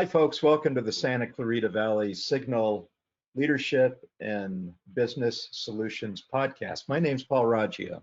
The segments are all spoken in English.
Hi, folks. Welcome to the Santa Clarita Valley Signal Leadership and Business Solutions podcast. My name's Paul Raggio.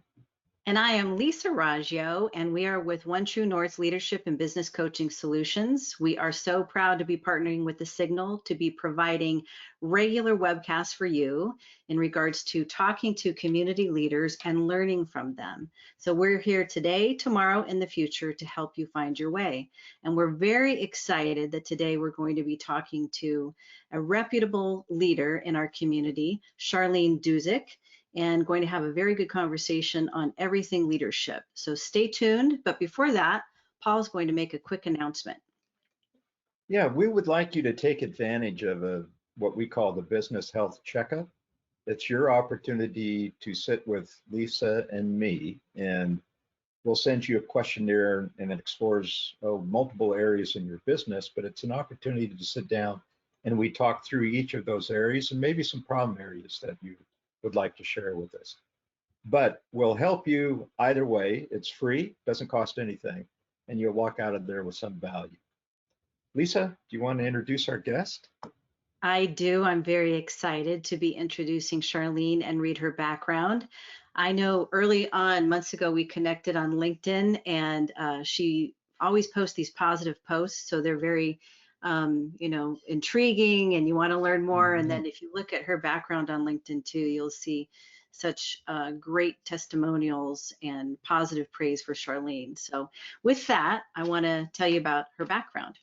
And I am Lisa Raggio, and we are with One True North Leadership and Business Coaching Solutions. We are so proud to be partnering with the Signal to be providing regular webcasts for you in regards to talking to community leaders and learning from them. So we're here today, tomorrow, and the future to help you find your way. And we're very excited that today we're going to be talking to a reputable leader in our community, Sharlene Duzick, and going to have a very good conversation on everything leadership. So stay tuned. But before that, Paul's going to make a quick announcement. Yeah, we would like you to take advantage of what we call the business health checkup. It's your opportunity to sit with Lisa and me, and we'll send you a questionnaire, and it explores multiple areas in your business, but it's an opportunity to sit down and we talk through each of those areas and maybe some problem areas that you would like to share with us. But we'll help you either way. It's free, doesn't cost anything, and you'll walk out of there with some value. Lisa, do you want to introduce our guest? I do. I'm very excited to be introducing Sharlene and read her background. I know early on, months ago, we connected on LinkedIn, and she always posts these positive posts, so they're very intriguing, and you want to learn more. And then if you look at her background on LinkedIn too, you'll see such great testimonials and positive praise for Sharlene. So with that, I want to tell you about her background.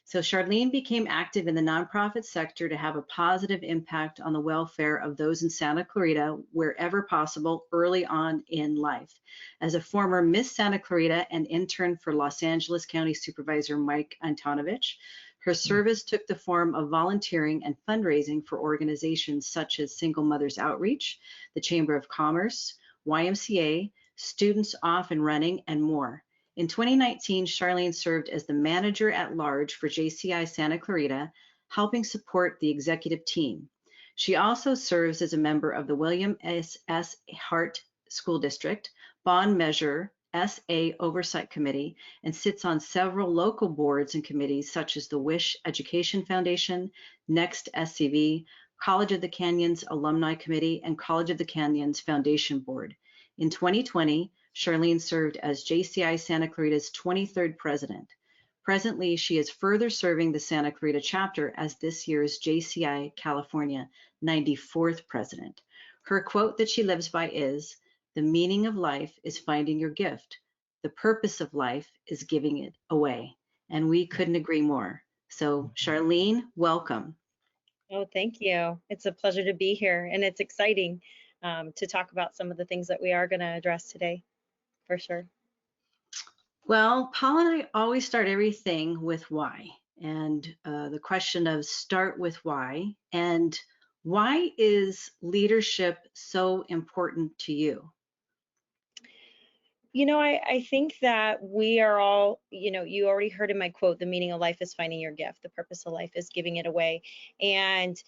So Sharlene became active in the nonprofit sector to have a positive impact on the welfare of those in Santa Clarita wherever possible early on in life. As a former Miss Santa Clarita and intern for Los Angeles County Supervisor Mike Antonovich, her service took the form of volunteering and fundraising for organizations such as Single Mothers Outreach, the Chamber of Commerce, YMCA, Students Off and Running, and more. In 2019, Sharlene served as the manager at large for JCI Santa Clarita, helping support the executive team. She also serves as a member of the William S. Hart School District, Bond Measure SA Oversight Committee, and sits on several local boards and committees such as the Wish Education Foundation, Next SCV, College of the Canyons Alumni Committee, and College of the Canyons Foundation Board. In 2020, Sharlene served as JCI Santa Clarita's 23rd president. Presently, she is further serving the Santa Clarita chapter as this year's JCI California 94th president. Her quote that she lives by is, "The meaning of life is finding your gift. The purpose of life is giving it away." And we couldn't agree more. So Sharlene, welcome. Oh, thank you. It's a pleasure to be here, and it's exciting to talk about some of the things that we are going to address today, for sure. Well, Paul and I always start everything with why, and the question of start with why, and why is leadership so important to you? You know, I think that we are all, you already heard in my quote, the meaning of life is finding your gift. The purpose of life is giving it away. And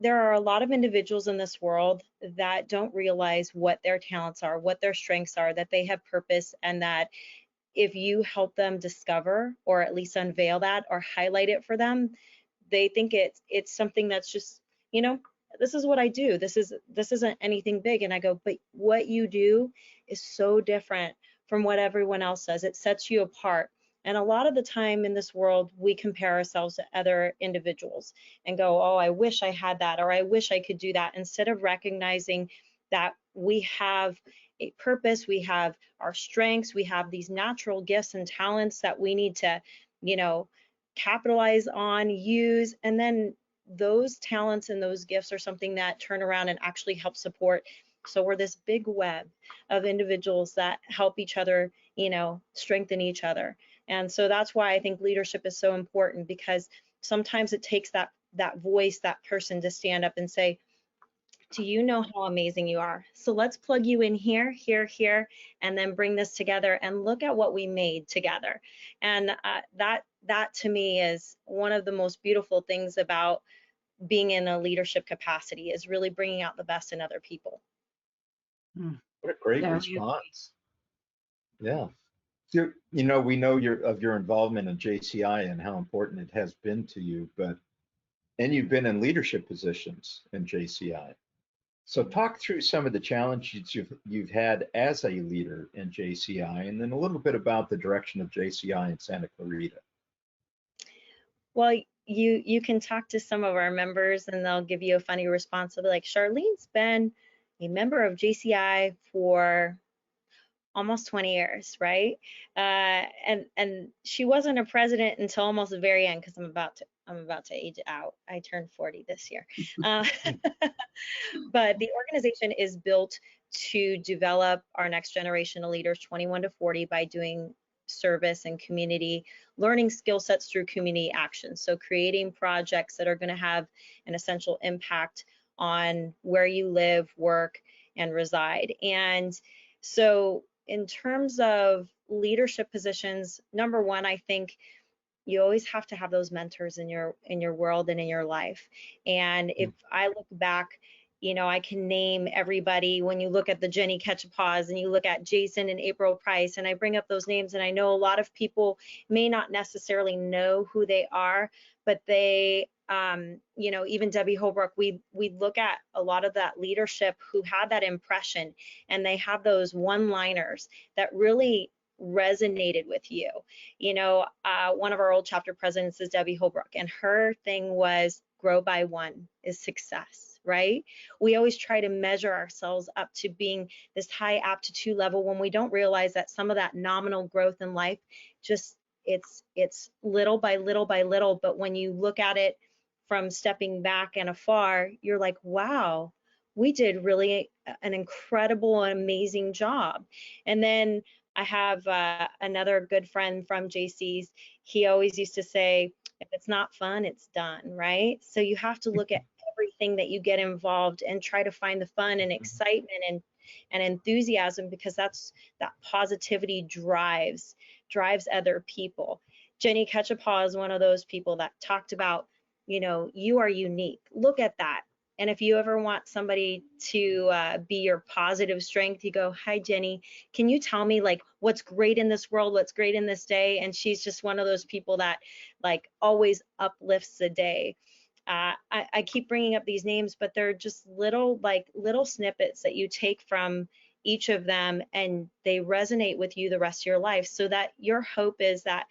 there are a lot of individuals in this world that don't realize what their talents are, what their strengths are, that they have purpose, and that if you help them discover or at least unveil that or highlight it for them, they think it's something that's just, this is what I do. This isn't anything big. And I go, but what you do is so different from what everyone else does. It sets you apart. And a lot of the time in this world, we compare ourselves to other individuals and go, oh, I wish I had that, or I wish I could do that, instead of recognizing that we have a purpose, we have our strengths, we have these natural gifts and talents that we need to, capitalize on, use, and then those talents and those gifts are something that turn around and actually help support. So we're this big web of individuals that help each other, strengthen each other. And so that's why I think leadership is so important, because sometimes it takes that voice, that person to stand up and say, do you know how amazing you are? So let's plug you in here, here, here, and then bring this together and look at what we made together. And that to me is one of the most beautiful things about being in a leadership capacity, is really bringing out the best in other people. What a great response. Yeah. So, we know of your involvement in JCI and how important it has been to you, and you've been in leadership positions in JCI. So talk through some of the challenges you've had as a leader in JCI, and then a little bit about the direction of JCI in Santa Clarita. Well, you can talk to some of our members and they'll give you a funny response. They'll be like, Charlene's been a member of JCI for almost 20 years, right? And she wasn't a president until almost the very end, because I'm about to age out. I turned 40 this year. But the organization is built to develop our next generation of leaders, 21 to 40, by doing service and community learning skill sets through community action. So creating projects that are going to have an essential impact on where you live, work, and reside. And so in terms of leadership positions, number one, I think you always have to have those mentors in your world and in your life. And if I look back, I can name everybody. When you look at the Jenny Ketchapaws and you look at Jason and April Price, and I bring up those names, and I know a lot of people may not necessarily know who they are, but they, even Debbie Holbrook, we look at a lot of that leadership who had that impression, and they have those one-liners that really resonated with you. One of our old chapter presidents is Debbie Holbrook, and her thing was grow by one is success, right? We always try to measure ourselves up to being this high aptitude level when we don't realize that some of that nominal growth in life, just it's little by little by little. But when you look at it from stepping back and afar, you're like, wow, we did really an incredible and amazing job. And then I have another good friend from JC's. He always used to say, if it's not fun, it's done, right? So you have to look at everything that you get involved and try to find the fun and excitement and enthusiasm, because that positivity drives other people. Jenny Ketchapaw is one of those people that talked about, you are unique. Look at that. And if you ever want somebody to be your positive strength, you go, hi, Jenny, can you tell me like what's great in this world, what's great in this day? And she's just one of those people that like always uplifts the day. I keep bringing up these names, but they're just little snippets that you take from each of them, and they resonate with you the rest of your life, so that your hope is that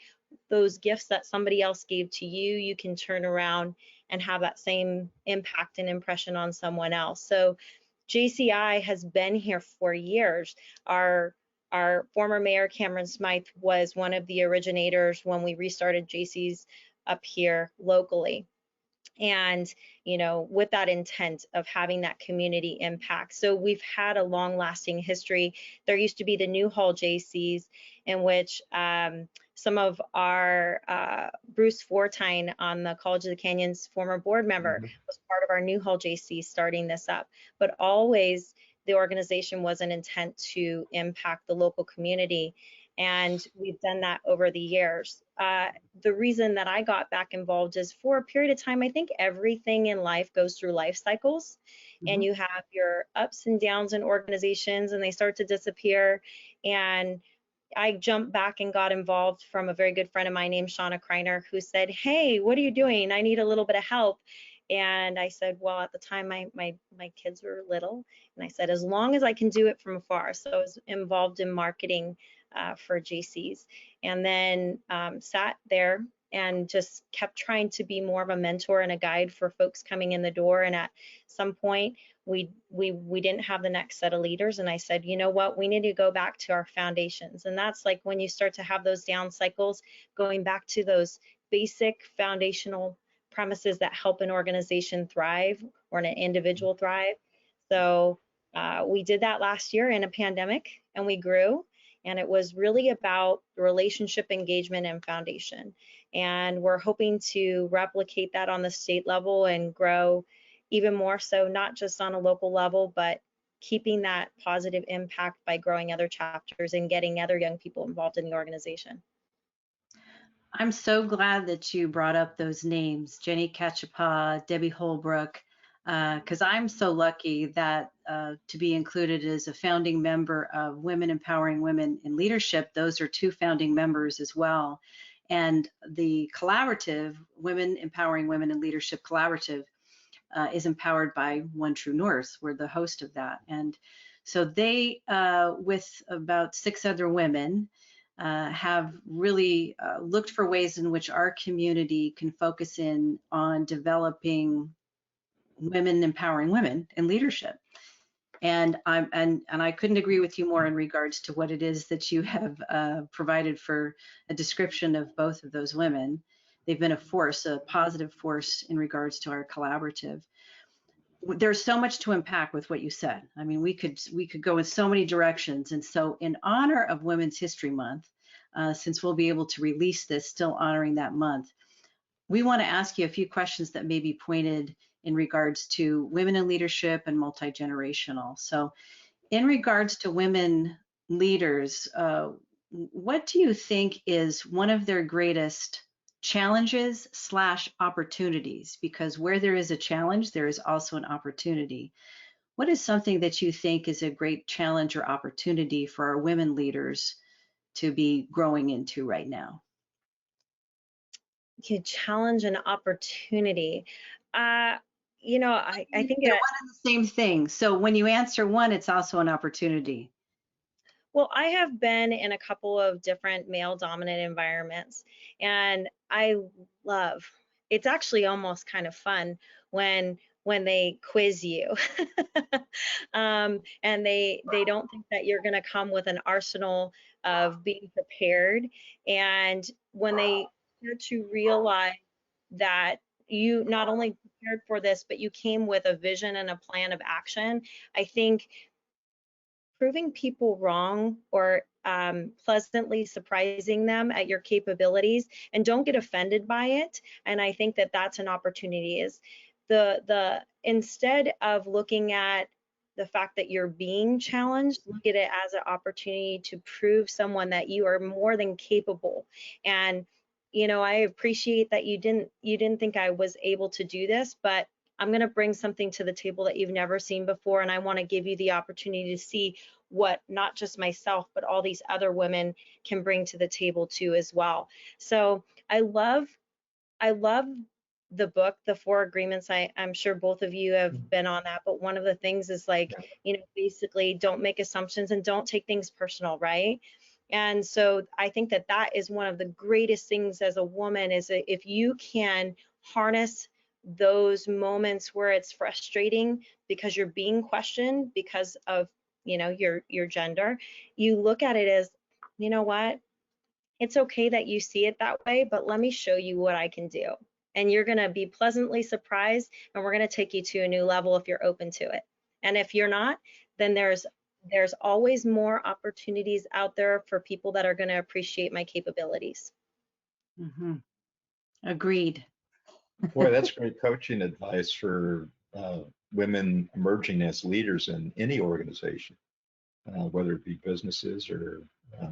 those gifts that somebody else gave to you, you can turn around and have that same impact and impression on someone else. So JCI has been here for years. Our former mayor, Cameron Smythe, was one of the originators when we restarted JC's up here locally. And, with that intent of having that community impact. So we've had a long lasting history. There used to be the New Hall JCs, in which some of our Bruce Fortine, on the College of the Canyons, former board member, was part of our New Hall JC starting this up. But always the organization was an intent to impact the local community. And we've done that over the years. The reason that I got back involved is, for a period of time, I think everything in life goes through life cycles, and you have your ups and downs in organizations, and they start to disappear. And I jumped back and got involved from a very good friend of mine named Shauna Kreiner, who said, hey, what are you doing? I need a little bit of help. And I said, well, at the time my kids were little, and I said, as long as I can do it from afar. So I was involved in marketing for JC's, and then sat there and just kept trying to be more of a mentor and a guide for folks coming in the door. And at some point, we didn't have the next set of leaders, and I said, you know what, we need to go back to our foundations. And that's like when you start to have those down cycles, going back to those basic foundational premises that help an organization thrive or an individual thrive. So we did that last year in a pandemic, and we grew. And it was really about relationship engagement and foundation. And we're hoping to replicate that on the state level and grow even more so, not just on a local level, but keeping that positive impact by growing other chapters and getting other young people involved in the organization. I'm so glad that you brought up those names, Jenny Ketchapaw, Debbie Holbrook, because I'm so lucky that to be included as a founding member of Women Empowering Women in Leadership. Those are 2 founding members as well. And the collaborative, Women Empowering Women in Leadership Collaborative, is empowered by One True North. We're the host of that. And so they, with about 6 other women, have really looked for ways in which our community can focus in on developing women empowering women in leadership. And I couldn't agree with you more in regards to what it is that you have provided for a description of both of those women. They've been a force, a positive force in regards to our collaborative. There's so much to unpack with what you said. I mean, we could go in so many directions. And so in honor of Women's History Month, since we'll be able to release this still honoring that month, we want to ask you a few questions that may be pointed in regards to women in leadership and multi-generational. So in regards to women leaders, what do you think is one of their greatest challenges / opportunities? Because where there is a challenge, there is also an opportunity. What is something that you think is a great challenge or opportunity for our women leaders to be growing into right now? Okay, challenge and opportunity. You know, I think they're that, one and the same thing. So when you answer one, it's also an opportunity. well, I have been in a couple of different male dominant environments, and I love, it's actually almost kind of fun when they quiz you. And they don't think that you're going to come with an arsenal of being prepared. And when they start to realize that you not only prepared for this, but you came with a vision and a plan of action, I think proving people wrong or pleasantly surprising them at your capabilities, and don't get offended by it. And I think that that's an opportunity, is the instead of looking at the fact that you're being challenged, look at it as an opportunity to prove someone that you are more than capable. And you know, I appreciate that you didn't think I was able to do this, but I'm going to bring something to the table that you've never seen before, and I want to give you the opportunity to see what not just myself, but all these other women can bring to the table too as well. So I love the book, The 4 Agreements. I'm sure both of you have been on that, but one of the things is like, you know, basically don't make assumptions and don't take things personal, right? And so I think that that is one of the greatest things as a woman, is that if you can harness those moments where it's frustrating because you're being questioned because of, you know, your gender, you look at it as, you know what, it's okay that you see it that way, but let me show you what I can do. And you're going to be pleasantly surprised, and we're going to take you to a new level if you're open to it. And if you're not, then there's always more opportunities out there for people that are going to appreciate my capabilities. Mm-hmm. Agreed. Boy, that's great coaching advice for women emerging as leaders in any organization, whether it be businesses or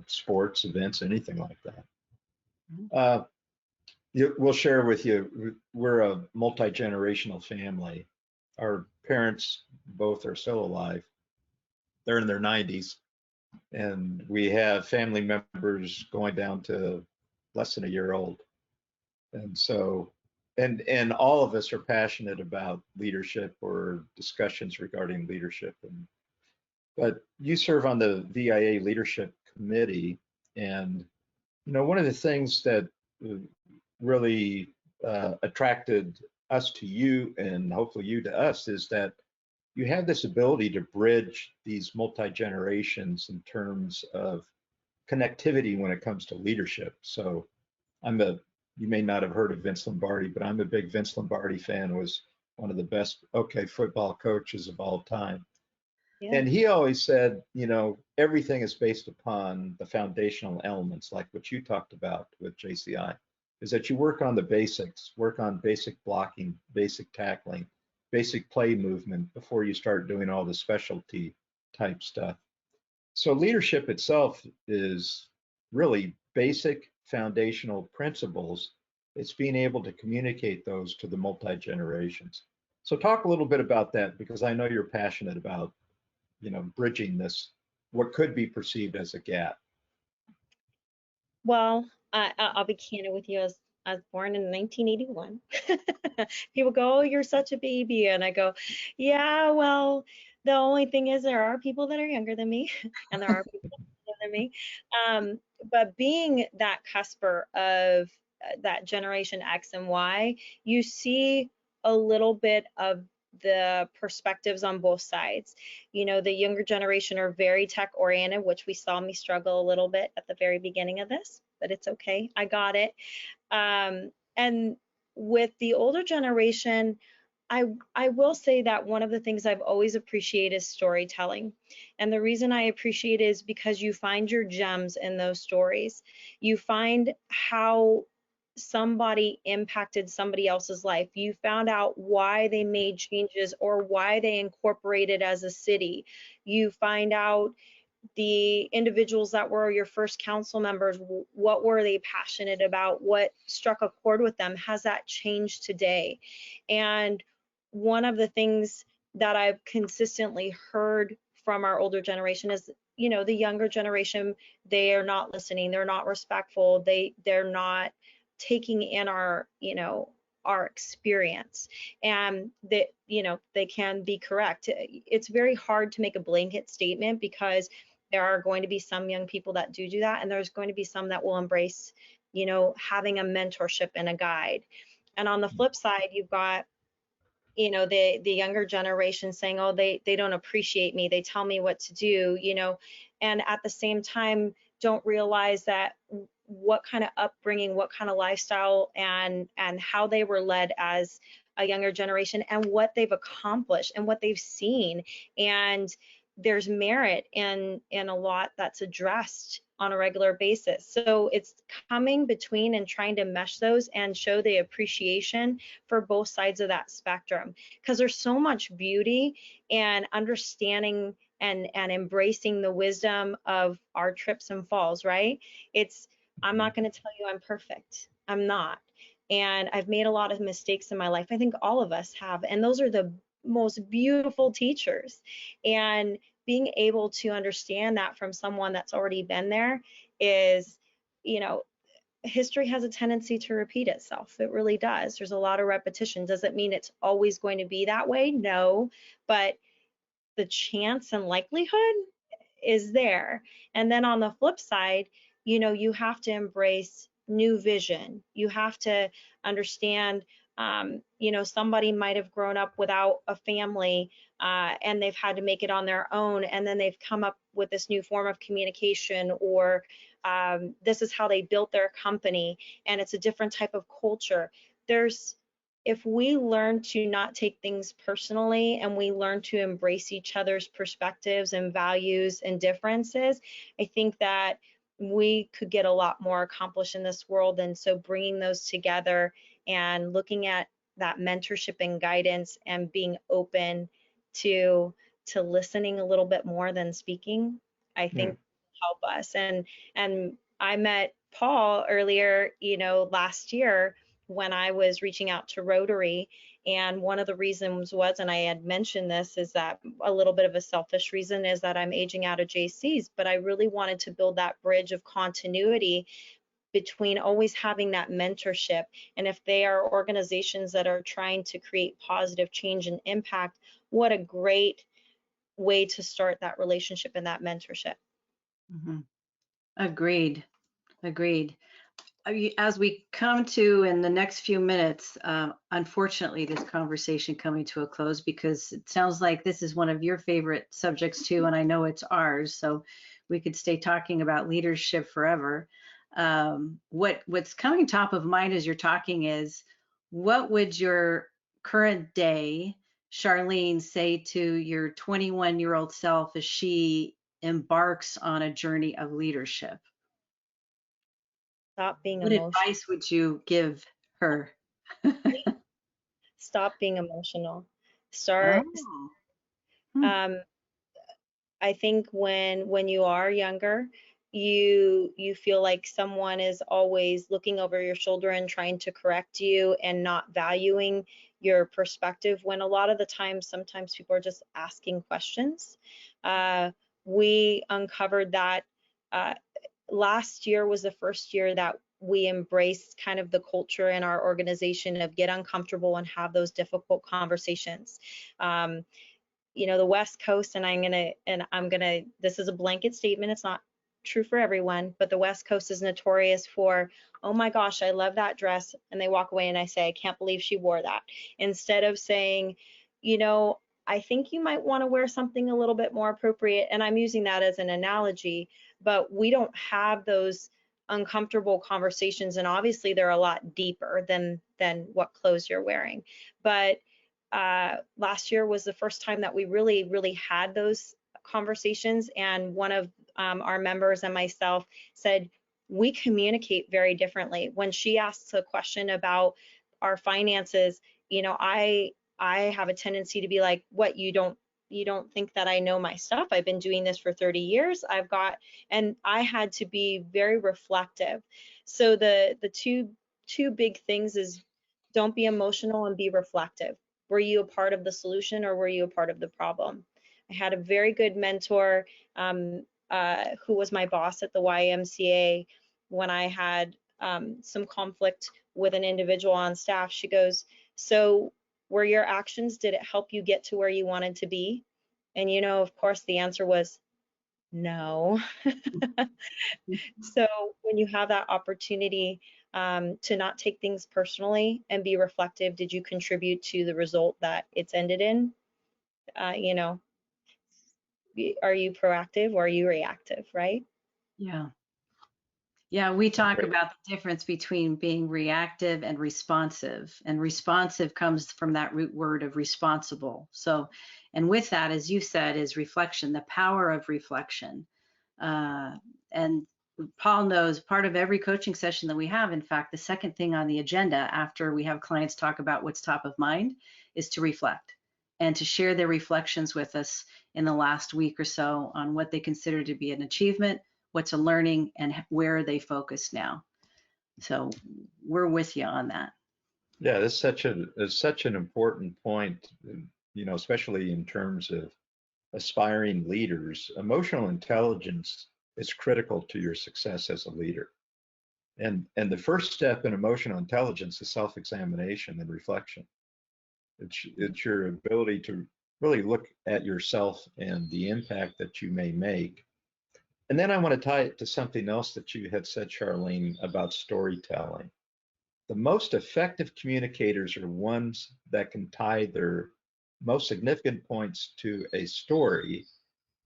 sports events, anything like that. We'll share with you, we're a multi-generational family. Our parents both are still alive. They're in their 90s, and we have family members going down to less than a year old. And so, and all of us are passionate about leadership or discussions regarding leadership. But you serve on the VIA Leadership Committee, and you know, one of the things that really attracted us to you, and hopefully you to us, is that you have this ability to bridge these multi-generations in terms of connectivity when it comes to leadership. So you may not have heard of Vince Lombardi, but I'm a big Vince Lombardi fan, was one of the best football coaches of all time. Yeah. And he always said, you know, everything is based upon the foundational elements, like what you talked about with JCI, is that you work on the basics, work on basic blocking, basic tackling, basic play movement before you start doing all the specialty type stuff. So leadership itself is really basic foundational principles. It's being able to communicate those to the multi-generations. So talk a little bit about that, because I know you're passionate about bridging this, what could be perceived as a gap? Well, I'll be candid with you. I was born in 1981. People go, "Oh, you're such a baby," and I go, "Yeah, well, the only thing is there are people that are younger than me, and there are people that are older than me." But being that cusper of that Generation X and Y, you see a little bit of the perspectives on both sides. The younger generation are very tech oriented, which we saw me struggle a little bit at the very beginning of this, but it's okay. I got it. And with the older generation, I will say that one of the things I've always appreciated is storytelling. And the reason I appreciate it is because you find your gems in those stories. You find how somebody impacted somebody else's life. You found out why they made changes or why they incorporated as a city. You find out the individuals that were your first council members, what were they passionate about? What struck a chord with them? Has that changed today? And one of the things that I've consistently heard from our older generation is, the younger generation, they are not listening, they're not respectful, they're not taking in our experience. And that, they can be correct. It's very hard to make a blanket statement because there are going to be some young people that do that, and there's going to be some that will embrace, having a mentorship and a guide. And on the flip side, you've got, the younger generation saying, "Oh, they don't appreciate me. They tell me what to do," and at the same time, don't realize that what kind of upbringing, what kind of lifestyle, and how they were led as a younger generation, and what they've accomplished and what they've seen. And there's merit in a lot that's addressed on a regular basis. So it's coming between and trying to mesh those and show the appreciation for both sides of that spectrum, because there's so much beauty and understanding and embracing the wisdom of our trips and falls, right? I'm not going to tell you I'm perfect. I'm not. And I've made a lot of mistakes in my life. I think all of us have. And those are the most beautiful teachers. And being able to understand that from someone that's already been there is, history has a tendency to repeat itself. It really does. There's a lot of repetition. Does it mean it's always going to be that way? No, but the chance and likelihood is there. And then on the flip side, you have to embrace new vision. You have to understand, somebody might have grown up without a family, and they've had to make it on their own, and then they've come up with this new form of communication, or this is how they built their company, and it's a different type of culture. If we learn to not take things personally, and we learn to embrace each other's perspectives and values and differences, I think that we could get a lot more accomplished in this world. And so bringing those together and looking at that mentorship and guidance and being open to listening a little bit more than speaking, I think will help us. And I met Paul earlier, last year when I was reaching out to Rotary. And one of the reasons was, and I had mentioned this, is that a little bit of a selfish reason is that I'm aging out of JCs, but I really wanted to build that bridge of continuity between always having that mentorship. And if they are organizations that are trying to create positive change and impact, what a great way to start that relationship and that mentorship. Mm-hmm. Agreed. As we come to in the next few minutes, unfortunately, this conversation coming to a close, because it sounds like this is one of your favorite subjects too, and I know it's ours, so we could stay talking about leadership forever. What's coming top of mind as you're talking is, what would your current day Sharlene say to your 21-year-old self as she embarks on a journey of leadership? Stop being What emotional. advice would you give her? Stop being emotional. I think when you are younger, you feel like someone is always looking over your shoulder and trying to correct you and not valuing your perspective, when a lot of the time, sometimes people are just asking questions. we uncovered that last year was the first year that we embraced kind of the culture in our organization of get uncomfortable and have those difficult conversations. You know, the West Coast, and I'm gonna, this is a blanket statement, it's not true for everyone, but the West Coast is notorious for, oh my gosh, I love that dress, and they walk away and I say, I can't believe she wore that. Instead of saying, you know, I think you might want to wear something a little bit more appropriate, and I'm using that as an analogy, but we don't have those uncomfortable conversations, and obviously they're a lot deeper than what clothes you're wearing. But last year was the first time that we really had those conversations, and one of our members and myself said, we communicate very differently. When she asks a question about our finances, you know, I have a tendency to be like, what, you don't think that I know my stuff? I've been doing this for 30 years. And I had to be very reflective. So the two big things is don't be emotional and be reflective. Were you a part of the solution or were you a part of the problem? I had a very good mentor who was my boss at the YMCA. When I had some conflict with an individual on staff, she goes, so were your actions, did it help you get to where you wanted to be? And you know, of course, the answer was no. So when you have that opportunity to not take things personally and be reflective, did you contribute to the result that it's ended in? You know, are you proactive or are you reactive, right? Yeah. Yeah, we talk Great. about the difference between being reactive and responsive. And responsive comes from that root word of responsible. So, and with that, as you said, is reflection, the power of reflection. And Paul knows part of every coaching session that we have, in fact, the second thing on the agenda after we have clients talk about what's top of mind is to reflect and to share their reflections with us in the last week or so on what they consider to be an achievement, what's a learning, and where are they focused now. So we're with you on that. Yeah, that's such an important point, you know, especially in terms of aspiring leaders. Emotional intelligence is critical to your success as a leader. And the first step in emotional intelligence is self-examination and reflection. It's your ability to really look at yourself and the impact that you may make. And then I want to tie it to something else that you had said, Sharlene, about storytelling. The most effective communicators are ones that can tie their most significant points to a story,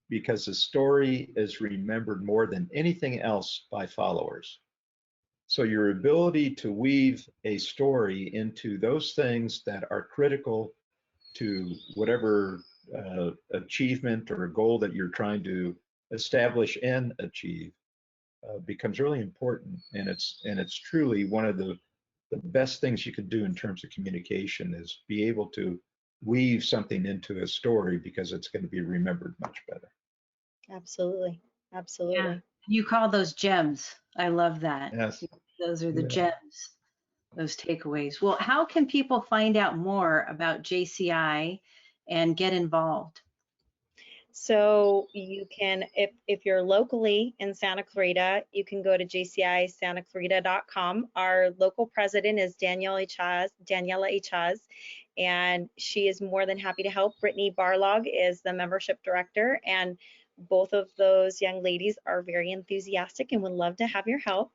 because the story is remembered more than anything else by followers. So your ability to weave a story into those things that are critical to whatever achievement or goal that you're trying to establish and achieve becomes really important. And it's truly one of the best things you can do in terms of communication is be able to weave something into a story, because it's going to be remembered much better. Absolutely. Absolutely. Yeah. You call those gems. I love that. Yes. Those are the Yeah. gems, those takeaways. Well, how can people find out more about JCI and get involved? So you can, if you're locally in Santa Clarita, you can go to jcisantaclarita.com. Our local president is Daniela Chaz, and she is more than happy to help. Brittany Barlog is the membership director, and both of those young ladies are very enthusiastic and would love to have your help.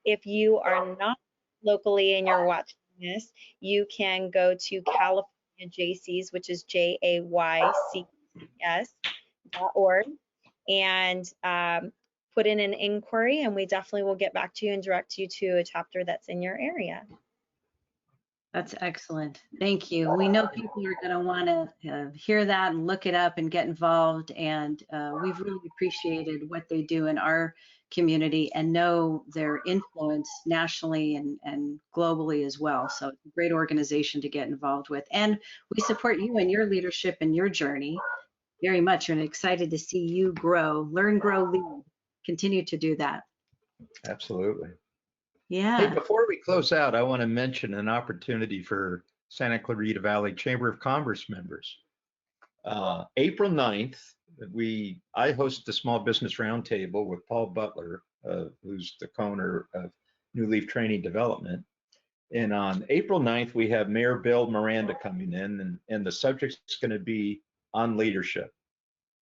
If you are not locally and you're watching this, you can go to California JCs, which is JAYCS.org, and put in an inquiry, and we definitely will get back to you and direct you to a chapter that's in your area. That's excellent. Thank you. We know people are going to want to hear that and look it up and get involved. And we've really appreciated what they do in our community and know their influence nationally and globally as well. So it's a great organization to get involved with. And we support you in your leadership and your journey very much, and excited to see you grow, learn, grow, lead. Continue to do that. Absolutely. Yeah. Hey, before we close out, I want to mention an opportunity for Santa Clarita Valley Chamber of Commerce members. April 9th, I host the Small Business Roundtable with Paul Butler, who's the co-owner of New Leaf Training Development. And on April 9th, we have Mayor Bill Miranda coming in, and the subject's going to be on leadership.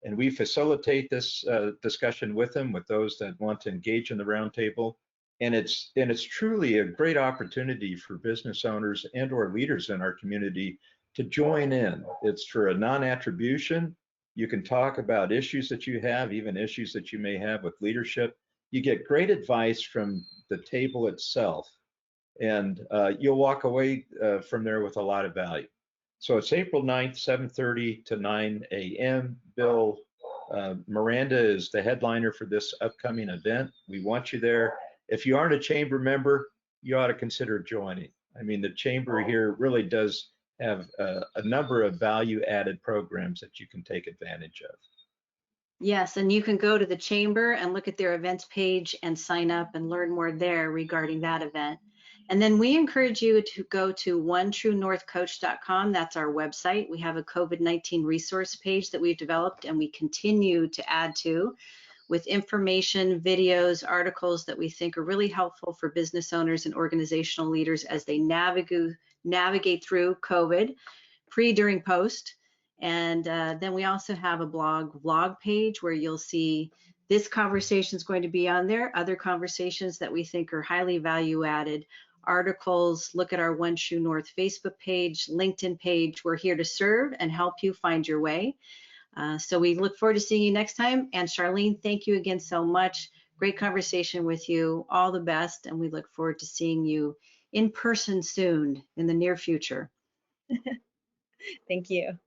And we facilitate this discussion with him, with those that want to engage in the roundtable. And it's truly a great opportunity for business owners and or leaders in our community to join in. It's for a non-attribution. You can talk about issues that you have, even issues that you may have with leadership. You get great advice from the table itself, and you'll walk away from there with a lot of value. So it's April 9th, 7:30 to 9 a.m. Bill Miranda is the headliner for this upcoming event. We want you there. If you aren't a chamber member, you ought to consider joining. I mean, the chamber here really does have a number of value-added programs that you can take advantage of. Yes, and you can go to the chamber and look at their events page and sign up and learn more there regarding that event. And then we encourage you to go to onetruenorthcoach.com. That's our website. We have a COVID-19 resource page that we've developed and we continue to add to, with information, videos, articles that we think are really helpful for business owners and organizational leaders as they navigate through COVID, pre, during, post. And then we also have a vlog page where you'll see this conversation is going to be on there, other conversations that we think are highly value added, articles. Look at our One True North Facebook page, LinkedIn page. We're here to serve and help you find your way. So we look forward to seeing you next time. And Sharlene, thank you again so much. Great conversation with you. All the best. And we look forward to seeing you in person soon in the near future. Thank you.